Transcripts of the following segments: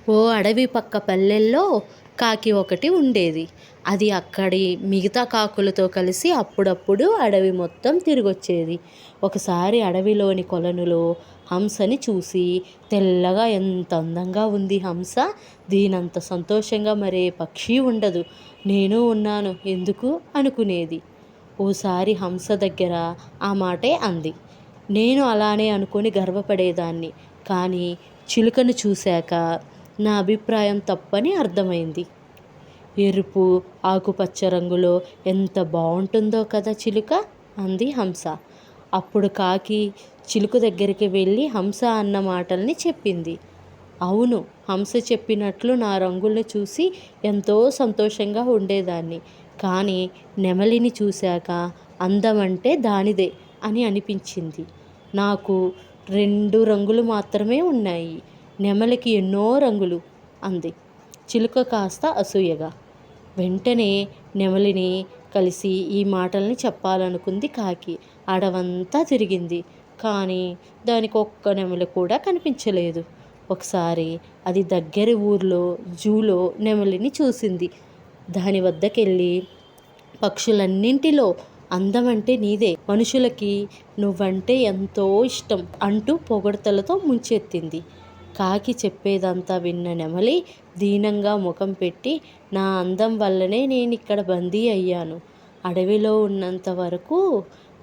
ఓ అడవి పక్క పల్లెల్లో కాకి ఒకటి ఉండేది. అది అక్కడి మిగతా కాకులతో కలిసి అప్పుడప్పుడు అడవి మొత్తం తిరిగొచ్చేది. ఒకసారి అడవిలోని కొలనులో హంసని చూసి, తెల్లగా ఎంత అందంగా ఉంది హంస, దీనంత సంతోషంగా మరే పక్షి ఉండదు, నేను ఉన్నాను ఎందుకు అనుకునేది. ఓసారి హంస దగ్గర ఆ మాటే అంది. నేను అలానే అనుకొని గర్వపడేదాన్ని. కానీ చిలుకను చూశాక నా అభిప్రాయం తప్పని అర్థమైంది. ఎరుపు, ఆకుపచ్చ రంగులో ఎంత బావుంటుందో కదా చిలుక, అంది హంస. అప్పుడు కాకి చిలుక దగ్గరికి వెళ్ళి హంస అన్న మాటల్ని చెప్పింది. అవును, హంస చెప్పినట్లు నా రంగుల్ని చూసి ఎంతో సంతోషంగా ఉండేదాన్ని. కానీ నెమలిని చూశాక అందమంటే దానిదే అని అనిపించింది. నాకు 2 రంగులు మాత్రమే ఉన్నాయి, నెమలికి ఎన్నో రంగులు, అంది చిలుక కాస్త అసూయగా. వెంటనే నెమలిని కలిసి ఈ మాటల్ని చెప్పాలనుకుంది కాకి. అడవంతా తిరిగింది, కానీ దానికి ఒక్క నెమలి కూడా కనిపించలేదు. ఒకసారి అది దగ్గరి ఊర్లో జూలో నెమలిని చూసింది. దాని వద్దకెళ్ళి, పక్షులన్నింటిలో అందమంటే నీదే, మనుషులకి నువ్వంటే ఎంతో ఇష్టం అంటూ పొగడ్తలతో ముంచెత్తింది. కాకి చెప్పేదంతా విన్న నెమలి దీనంగా ముఖం పెట్టి, నా అందం వల్లనే నేనిక్కడ బందీ అయ్యాను. అడవిలో ఉన్నంత వరకు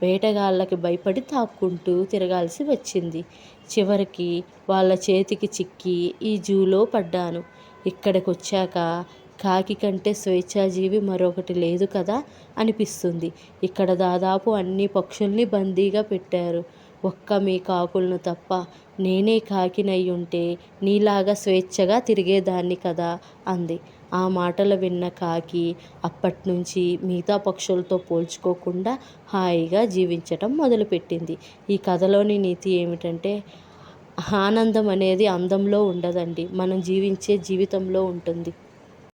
వేటగాళ్ళకి భయపడి తాక్కుంటూ తిరగాల్సి వచ్చింది. చివరికి వాళ్ళ చేతికి చిక్కి ఈ జూలో పడ్డాను. ఇక్కడికొచ్చాక కాకి కంటే స్వేచ్ఛాజీవి మరొకటి లేదు కదా అనిపిస్తుంది. ఇక్కడ దాదాపు అన్ని పక్షుల్ని బందీగా పెట్టారు, ఒక్క మీ కాకులను తప్ప. నేనే కాకినయ్యుంటే నీలాగా స్వేచ్ఛగా తిరిగేదాన్ని కదా, అంది. ఆ మాటలు విన్న కాకి అప్పట్నుంచి మిగతా పక్షులతో పోల్చుకోకుండా హాయిగా జీవించటం మొదలుపెట్టింది. ఈ కథలోని నీతి ఏమిటంటే, ఆనందం అనేది అందంలో ఉండదండి, మనం జీవించే జీవితంలో ఉంటుంది.